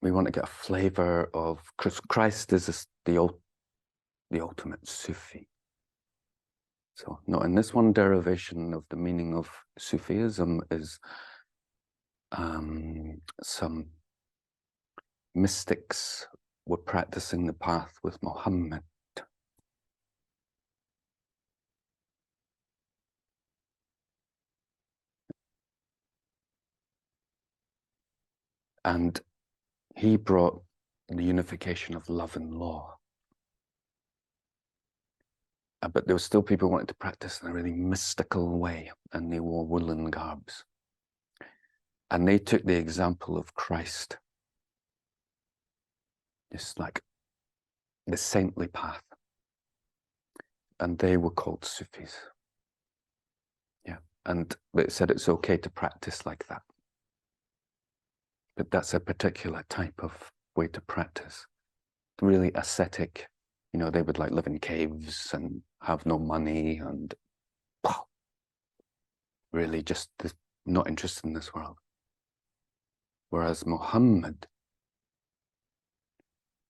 we want to get a flavor of Christ is the ultimate Sufi. So, no, and this one derivation of the meaning of Sufism is some mystics were practicing the path with Muhammad. And he brought the unification of love and law. But there were still people who wanted to practice in a really mystical way, and they wore woolen garbs. And they took the example of Christ, just like the saintly path. And they were called Sufis. Yeah. And it said it's okay to practice like that. But that's a particular type of way to practice. Really ascetic. You know, they would like live in caves and have no money and really just not interested in this world. Whereas Muhammad,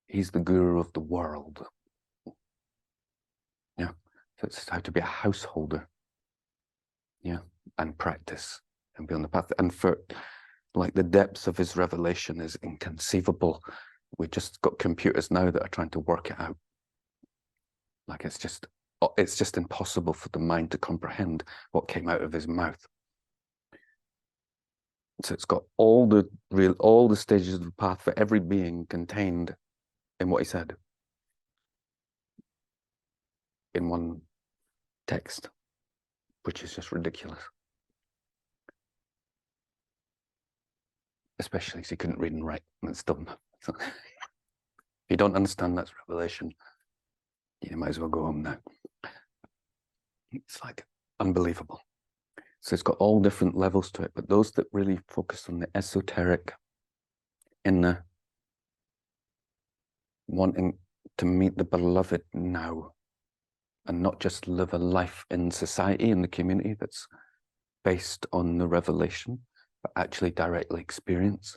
he's the guru of the world. Yeah. So it's how to be a householder. Yeah. And practice and be on the path. And for like the depths of his revelation is inconceivable. We just got computers now that are trying to work it out. Like it's just impossible for the mind to comprehend what came out of his mouth. So it's got all the stages of the path for every being contained in what he said in one text, which is just ridiculous. Especially as he couldn't read and write, and it's still so, if you don't understand that's revelation, you might as well go home now. It's like unbelievable. So it's got all different levels to it, but those that really focus on the esoteric, inner, wanting to meet the beloved now, and not just live a life in society, in the community that's based on the revelation, but actually directly experience.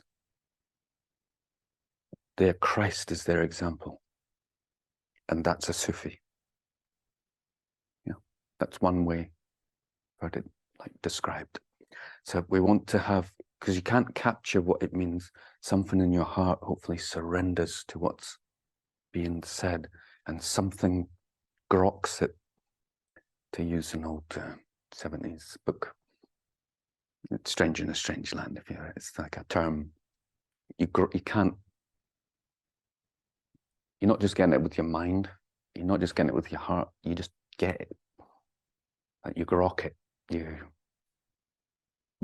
Their Christ is their example. And that's a Sufi. Yeah, that's one way I've heard it like described. So we want to have, because you can't capture what it means, something in your heart hopefully surrenders to what's being said, and something groks it, to use an old 70s book. It's Strange in a Strange Land, if you know, it's like a term. You can't, you're not just getting it with your mind, you're not just getting it with your heart, you just get it. Like you grok it, you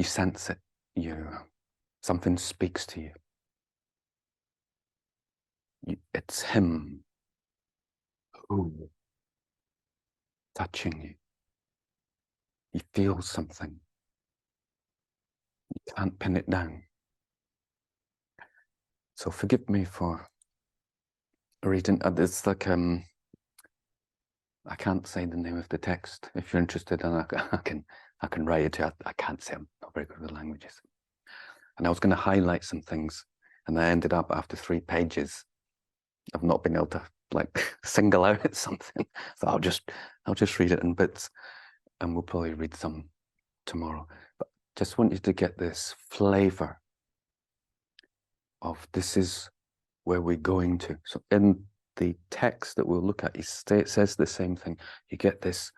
sense it, something speaks to you. It's him who touching you. You feel something. You can't pin it down. So forgive me for reading. It's like I can't say the name of the text. If you're interested, and I can write it. I can't say, I'm not very good with languages. And I was going to highlight some things, and I ended up after 3 pages of not being able to like single out something. So I'll just read it in bits, and we'll probably read some tomorrow. But just want you to get this flavor of this is where we're going to. So in the text that we'll look at, it says the same thing. You get this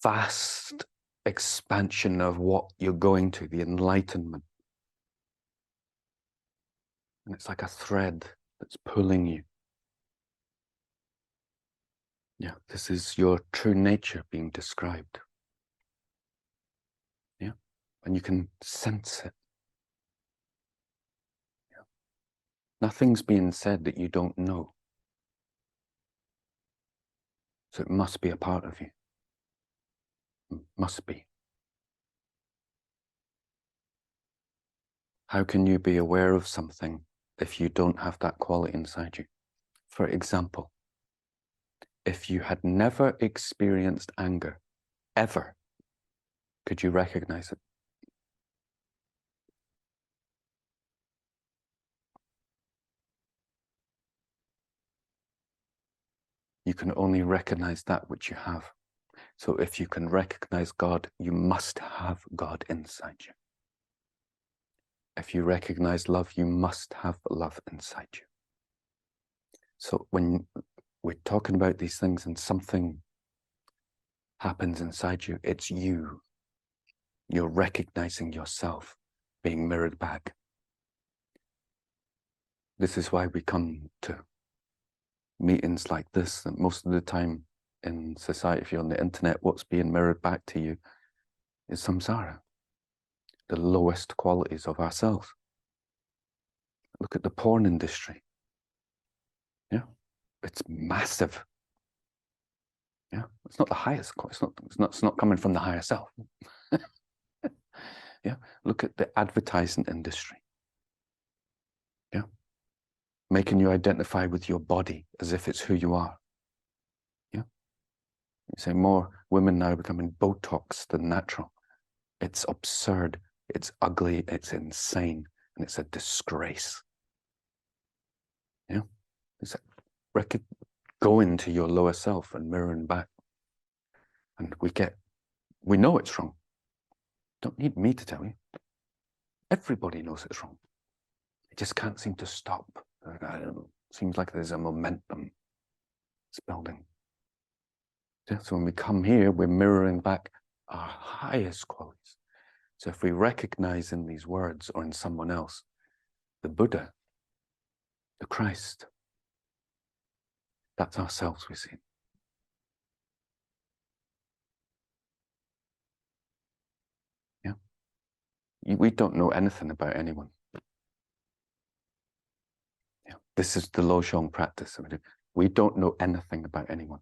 vast expansion of what you're going to, the enlightenment. And it's like a thread that's pulling you. Yeah, this is your true nature being described. Yeah, and you can sense it. Yeah. Nothing's being said that you don't know. So it must be a part of you. It must be. How can you be aware of something if you don't have that quality inside you? For example, if you had never experienced anger, ever, could you recognize it? You can only recognize that which you have. So if you can recognize God, you must have God inside you. If you recognize love, you must have love inside you. So when we're talking about these things and something happens inside you, it's you. You're recognizing yourself being mirrored back. This is why we come to meetings like this, and most of the time in society, if you're on the internet, what's being mirrored back to you is samsara, the lowest qualities of ourselves. Look at the porn industry. Yeah, it's massive. Yeah, it's not the highest. It's not coming from the higher self. Yeah, look at the advertising industry. Yeah, making you identify with your body as if it's who you are. Yeah, you say more women now are becoming Botox than natural. It's absurd. It's ugly. It's insane, and it's a disgrace. Yeah, it's go into your lower self and mirroring back, and we know it's wrong. Don't need me to tell you. Everybody knows it's wrong. It just can't seem to stop. I don't know. Seems like there's a momentum it's building. So when we come here, we're mirroring back our highest qualities. So if we recognize in these words or in someone else, the Buddha, the Christ, that's ourselves we see. Yeah. We don't know anything about anyone. Yeah. This is the Lojong practice. We don't know anything about anyone.